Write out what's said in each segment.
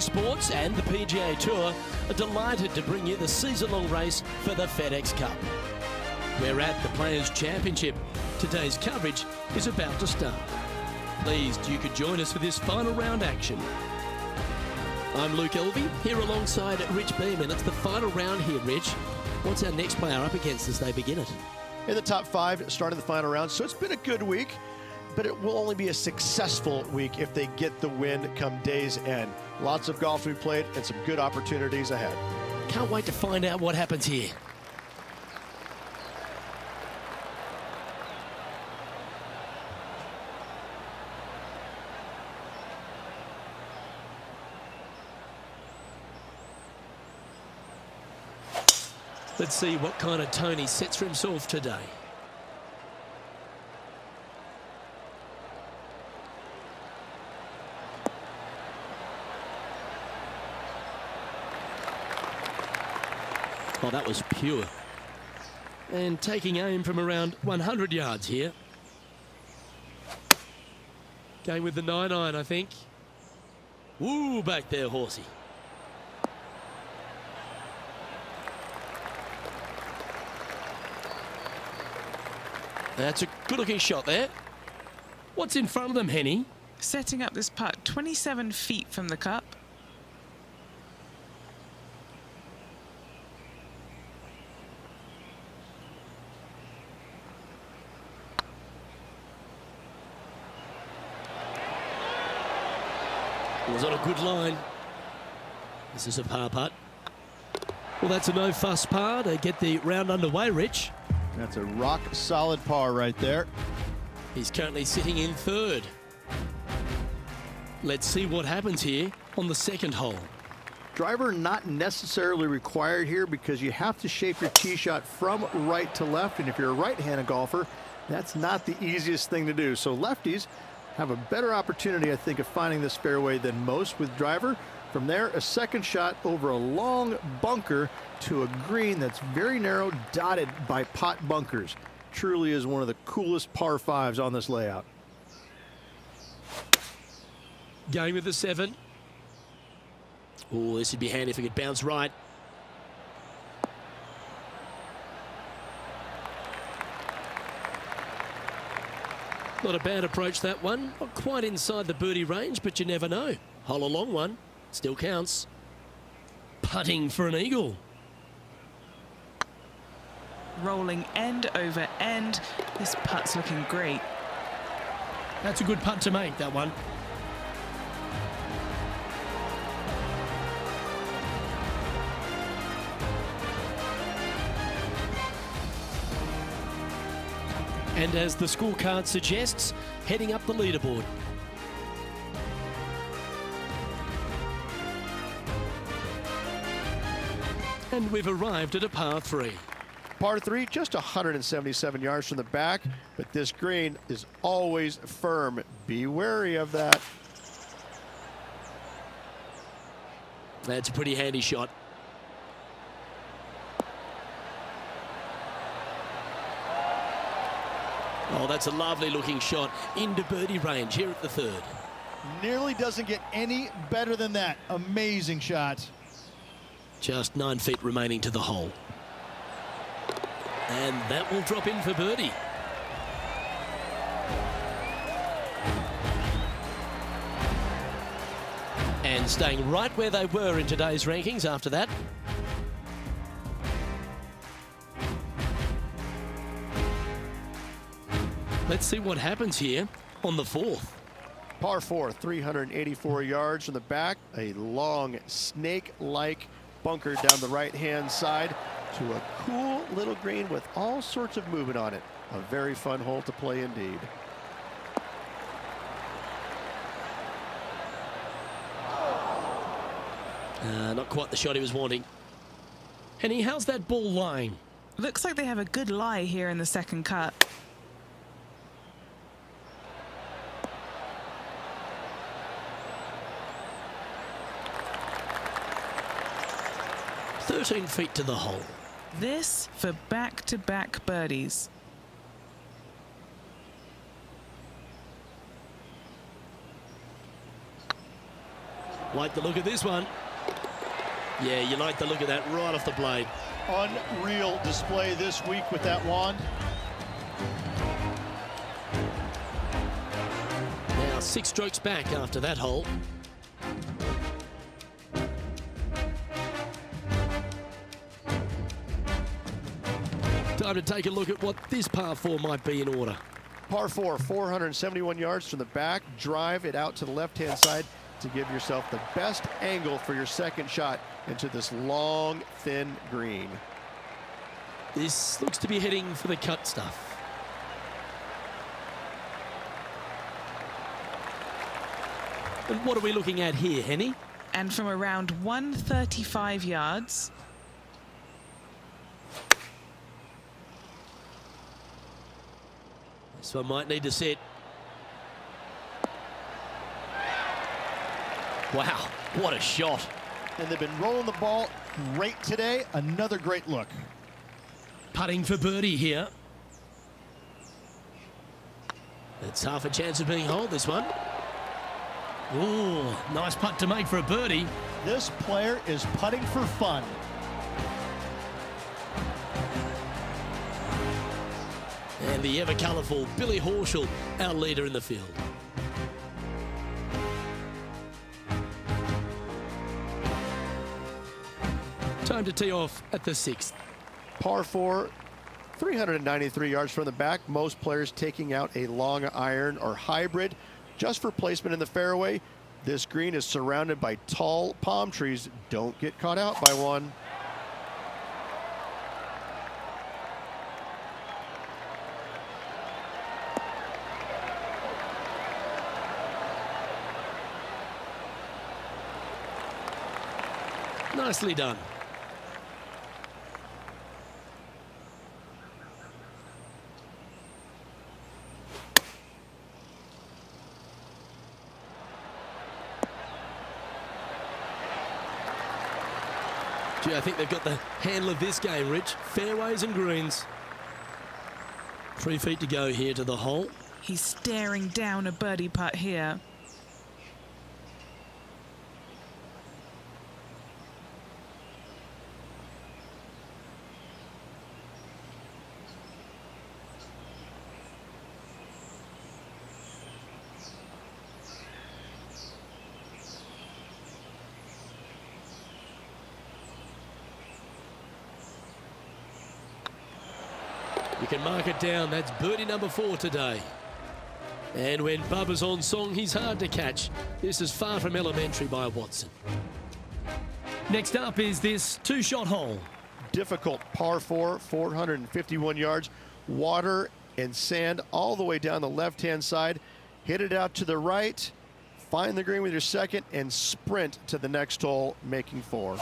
Sports and the PGA Tour are delighted to bring you the season-long race for the FedEx Cup. We're at the Players' Championship. Today's coverage is about to start. Pleased you could join us for this final round action. I'm Luke Elvey, here alongside Rich Beeman. It's the final round here, Rich. What's our next player up against as they begin it? In the top five, starting the final round. So it's been a good week, but it will only be a successful week if they get the win come day's end. Lots of golf we played and some good opportunities ahead. Can't wait to find out what happens here. Let's see what kind of tone he sets for himself today. Oh, that was pure. And taking aim from around 100 yards here. Going with the 9-iron, I think. Woo, back there, horsey. That's a good-looking shot there. What's in front of them, Henny? Setting up this putt 27 feet from the cup. It was on a good line. This is a par putt. Well, that's a no-fuss par to get the round underway, Rich. That's a rock-solid par right there. He's currently sitting in third. Let's see what happens here on the second hole. Driver not necessarily required here because you have to shape your tee shot from right to left. And if you're a right-handed golfer, that's not the easiest thing to do. So lefties have a better opportunity, I think, of finding this fairway than most with driver. From there, a second shot over a long bunker to a green that's very narrow, dotted by pot bunkers. Truly is one of the coolest par fives on this layout. Going with the 7. Oh, this would be handy if it could bounce right. Not a bad approach, that one. Not quite inside the birdie range, but you never know. Hole a long one. Still counts. Putting for an eagle. Rolling end over end. This putt's looking great. That's a good putt to make, that one. And as the scorecard suggests, heading up the leaderboard. And we've arrived at a par 3. Par 3, just 177 yards from the back, but this green is always firm. Be wary of that. That's a pretty handy shot. Oh, that's a lovely looking shot into birdie range here at the third. Nearly doesn't get any better than that. Amazing shot. Just 9 feet remaining to the hole. And that will drop in for birdie. And staying right where they were in today's rankings after that. Let's see what happens here on the 4th. Par 4, 384 yards from the back. A long snake-like bunker down the right-hand side to a cool little green with all sorts of movement on it. A very fun hole to play indeed. Not quite the shot he was wanting. Henny, how's that ball lying? Looks like they have a good lie here in the second cut. "13 feet to the hole." This for back-to-back birdies. Like the look of this one. Yeah, you like the look of that right off the blade. Unreal display this week with that wand. Now 6 strokes back after that hole. Time to take a look at what this par 4 might be in order. Par 4, 471 yards from the back. Drive it out to the left-hand side to give yourself the best angle for your second shot into this long, thin green. This looks to be heading for the cut stuff. And what are we looking at here, Henny? And from around 135 yards. This one might need to sit. Wow, what a shot. And they've been rolling the ball great today. Another great look. Putting for birdie here. It's half a chance of being holed, this one. Ooh, nice putt to make for a birdie. This player is putting for fun. And the ever-colourful Billy Horschel, our leader in the field. Time to tee off at the 6th. Par 4, 393 yards from the back. Most players taking out a long iron or hybrid just for placement in the fairway. This green is surrounded by tall palm trees. Don't get caught out by one. Nicely done. Gee, I think they've got the handle of this game, Rich. Fairways and greens. 3 feet to go here to the hole. He's staring down a birdie putt here. You can mark it down. That's birdie number 4 today. And when Bubba's on song, he's hard to catch. This is far from elementary by Watson. Next up is this 2-shot hole. Difficult par 4, 451 yards. Water and sand all the way down the left-hand side. Hit it out to the right. Find the green with your second and sprint to the next hole, making 4.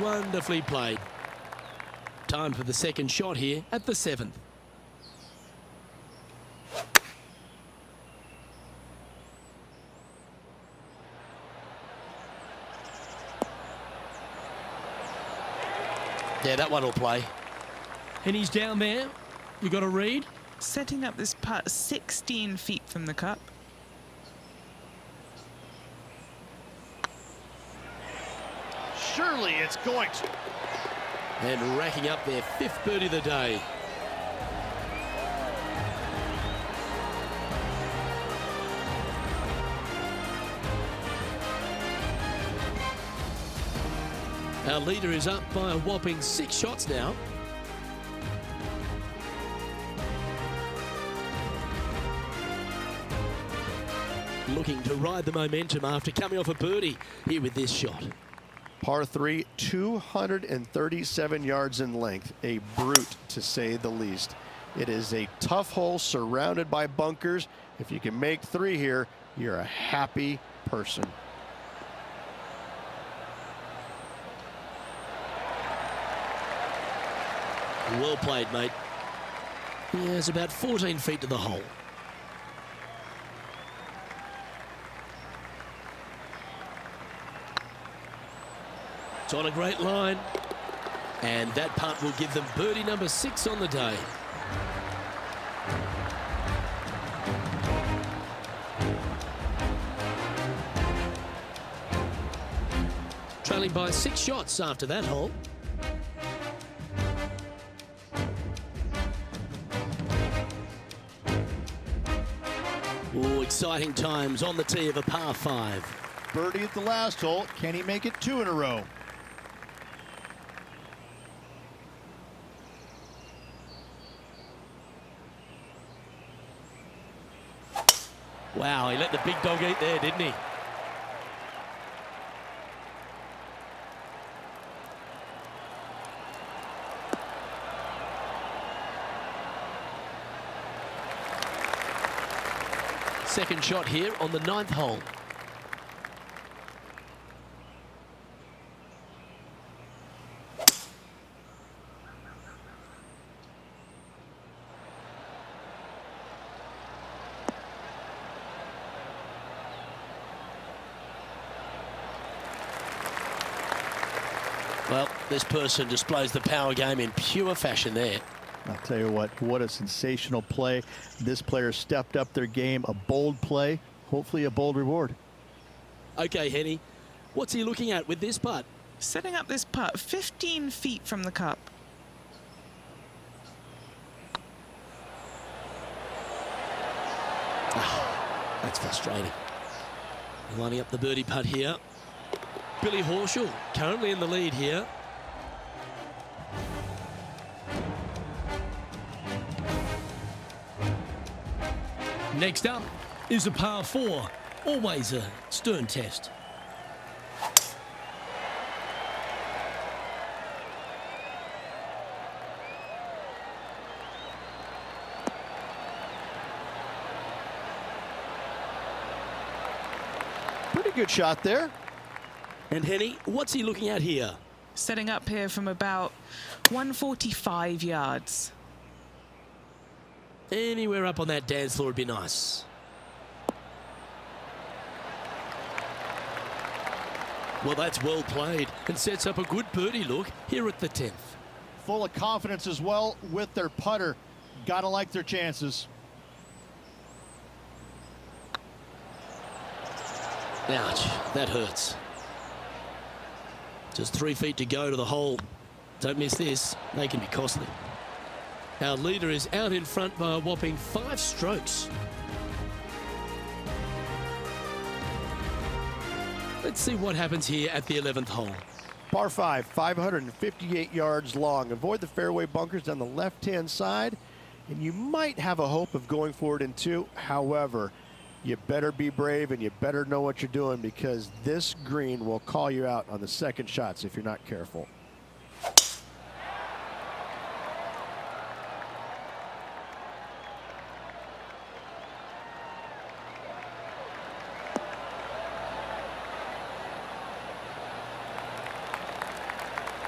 Wonderfully played. Time for the second shot here at the 7th. Yeah, that one will play. And he's down there. You got a read? Setting up this putt 16 feet from the cup. Surely it's going to. And racking up their 5th birdie of the day. Our leader is up by a whopping 6 shots now. Looking to ride the momentum after coming off a birdie here with this shot. Par 3, 237 yards in length. A brute, to say the least. It is a tough hole surrounded by bunkers. If you can make 3 here, you're a happy person. Well played, mate. Yeah, it's about 14 feet to the hole. It's on a great line. And that putt will give them birdie number 6 on the day. Trailing by 6 shots after that hole. Oh, exciting times on the tee of a par 5. Birdie at the last hole. Can he make it 2 in a row? Wow, he let the big dog eat there, didn't he? Second shot here on the 9th hole. Well, this person displays the power game in pure fashion there. I'll tell you what a sensational play. This player stepped up their game. A bold play, hopefully a bold reward. Okay, Henny, what's he looking at with this putt? Setting up this putt 15 feet from the cup. That's frustrating. Lining up the birdie putt here. Billy Horschel currently in the lead here. Next up is a par 4. Always a stern test. Pretty good shot there. And Henny, what's he looking at here? Setting up here from about 145 yards. Anywhere up on that dance floor would be nice. Well, that's well played and sets up a good birdie look here at the 10th. Full of confidence as well with their putter. Gotta like their chances. Ouch, that hurts. Just 3 feet to go to the hole. Don't miss this, they can be costly. Our leader is out in front by a whopping 5 strokes. Let's see what happens here at the 11th hole. Par 5, 558 yards long. Avoid the fairway bunkers down the left-hand side, and you might have a hope of going forward in 2. However, you better be brave and you better know what you're doing, because this green will call you out on the second shots if you're not careful.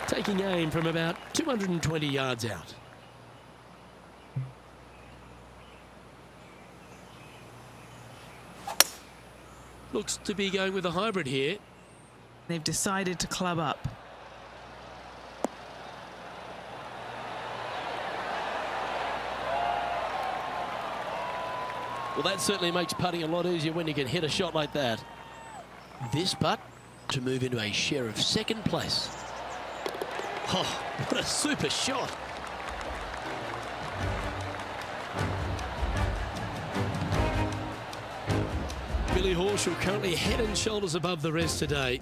Taking aim from about 220 yards out. Looks to be going with a hybrid here. They've decided to club up. Well, that certainly makes putting a lot easier when you can hit a shot like that. This putt to move into a share of second place. Oh, what a super shot. Billy Horschel currently head and shoulders above the rest today.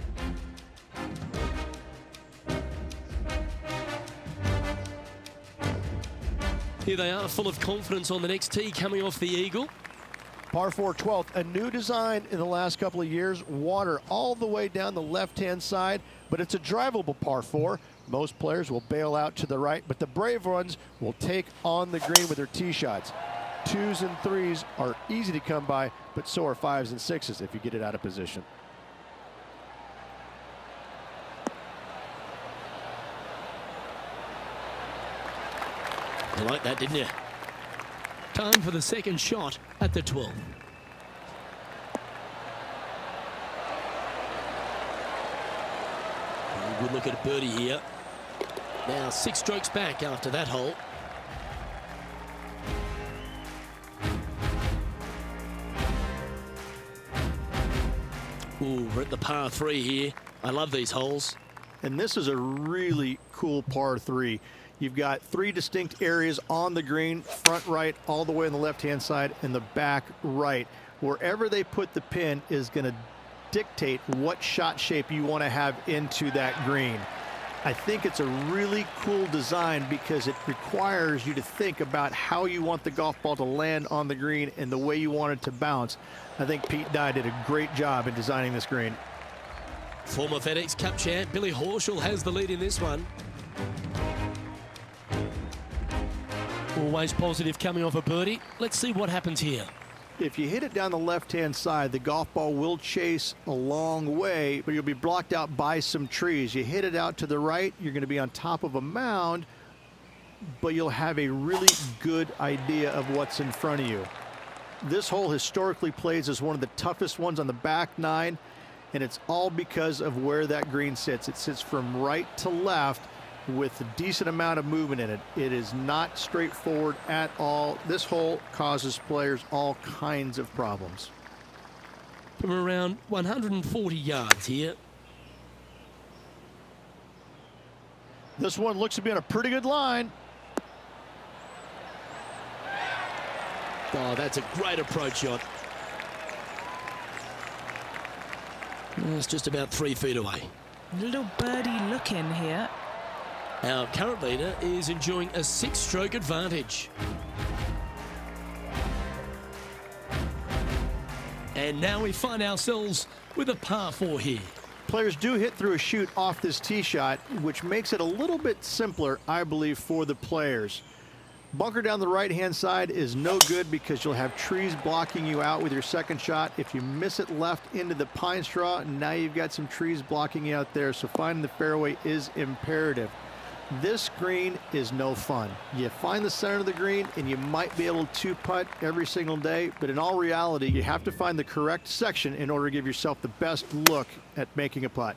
Here they are, full of confidence on the next tee, coming off the eagle. Par 4, 12th, a new design in the last couple of years. Water all the way down the left-hand side, but it's a drivable par 4. Most players will bail out to the right, but the brave ones will take on the green with their tee shots. 2s and 3s are easy to come by, but so are 5s and 6s if you get it out of position. You like that, didn't you? Time for the second shot at the 12th. good look at a birdie here. Now 6 strokes back after that hole. Ooh, we're at the par 3 here. I love these holes. And this is a really cool par 3. You've got 3 distinct areas on the green, front right, all the way on the left-hand side, and the back right. Wherever they put the pin is going to dictate what shot shape you want to have into that green. I think it's a really cool design because it requires you to think about how you want the golf ball to land on the green and the way you want it to bounce. I think Pete Dye did a great job in designing this green. Former FedEx Cup champ Billy Horschel has the lead in this one. Always positive coming off a birdie. Let's see what happens here. If you hit it down the left-hand side, the golf ball will chase a long way, but you'll be blocked out by some trees. You hit it out to the right, you're going to be on top of a mound, but you'll have a really good idea of what's in front of you. This hole historically plays as one of the toughest ones on the back 9, and it's all because of where that green sits. It sits from right to left with a decent amount of movement in it. It is not straightforward at all. This hole causes players all kinds of problems. From around 140 yards here. This one looks to be on a pretty good line. Oh, that's a great approach shot. It's just about 3 feet away. Little birdie look in here. Our current leader is enjoying a 6-stroke advantage. And now we find ourselves with a par 4 here. Players do hit through a chute off this tee shot, which makes it a little bit simpler, I believe, for the players. Bunker down the right-hand side is no good because you'll have trees blocking you out with your second shot. If you miss it left into the pine straw, now you've got some trees blocking you out there, so finding the fairway is imperative. This green is no fun. You find the center of the green and you might be able to putt every single day, but in all reality, you have to find the correct section in order to give yourself the best look at making a putt.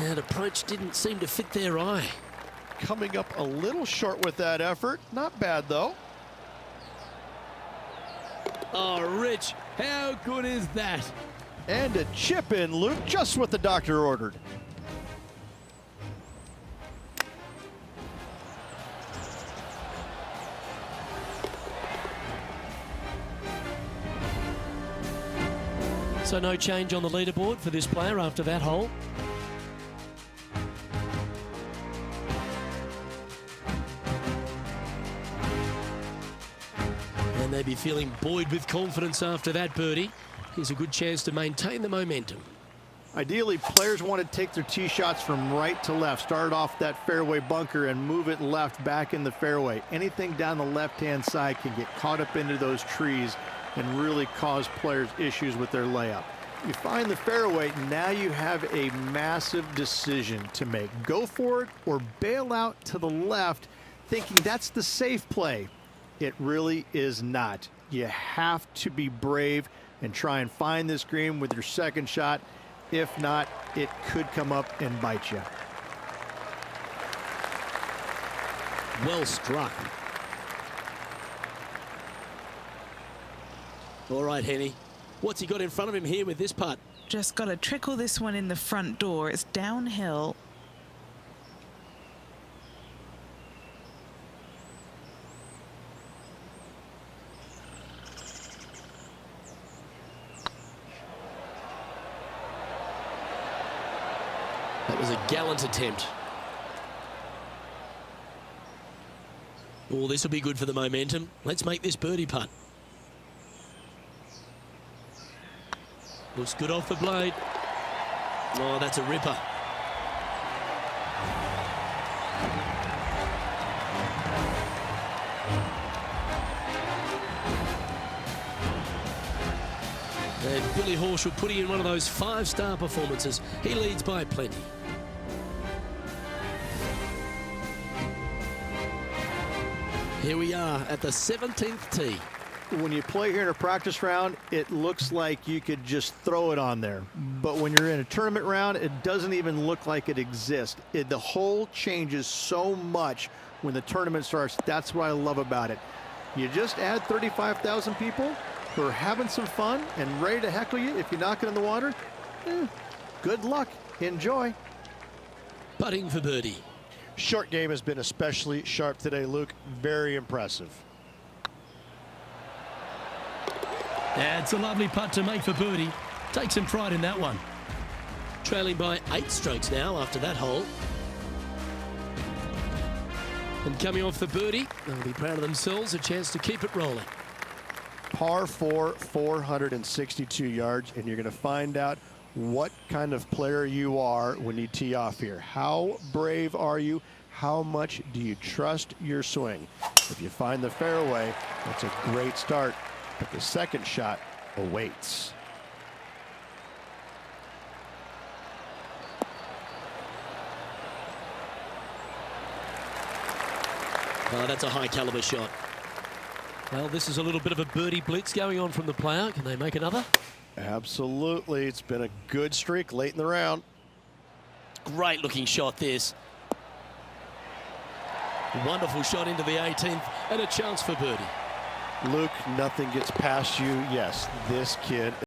That approach didn't seem to fit their eye. Coming up a little short with that effort. Not bad, though. Oh, Rich, how good is that? And a chip in, Luke, just what the doctor ordered. So no change on the leaderboard for this player after that hole. And they'd be feeling buoyed with confidence after that birdie. Here's a good chance to maintain the momentum. Ideally, players want to take their tee shots from right to left. Start off that fairway bunker and move it left back in the fairway. Anything down the left-hand side can get caught up into those trees and really cause players issues with their layup. You find the fairway, now you have a massive decision to make. Go for it or bail out to the left, thinking that's the safe play. It really is not. You have to be brave and try and find this green with your second shot. If not, it could come up and bite you. Well struck. All right, Henny. What's he got in front of him here with this putt? Just got to trickle this one in the front door. It's downhill. That was a gallant attempt. Oh, this will be good for the momentum. Let's make this birdie putt. Looks good off the blade. Oh, that's a ripper. And Billy Horschel putting in one of those 5-star performances. He leads by plenty. Here we are at the 17th tee. When you play here in a practice round, it looks like you could just throw it on there. But when you're in a tournament round, it doesn't even look like it exists. The hole changes so much when the tournament starts. That's what I love about it. You just add 35,000 people who are having some fun and ready to heckle you if you knock it in the water. Good luck. Enjoy. Putting for birdie. Short game has been especially sharp today, Luke. Very impressive. It's a lovely putt to make for birdie. Take some pride in that one. Trailing by 8 strokes now after that hole. And coming off the birdie, they'll be proud of themselves, a chance to keep it rolling. Par 4, 462 yards, and you're going to find out what kind of player you are when you tee off here. How brave are you? How much do you trust your swing? If you find the fairway, that's a great start, but the second shot awaits. Oh, that's a high caliber shot. Well, this is a little bit of a birdie blitz going on from the player. Can they make another? Absolutely. It's been a good streak late in the round. Great looking shot this. Wonderful shot into the 18th and a chance for birdie. Luke, nothing gets past you. Yes, this kid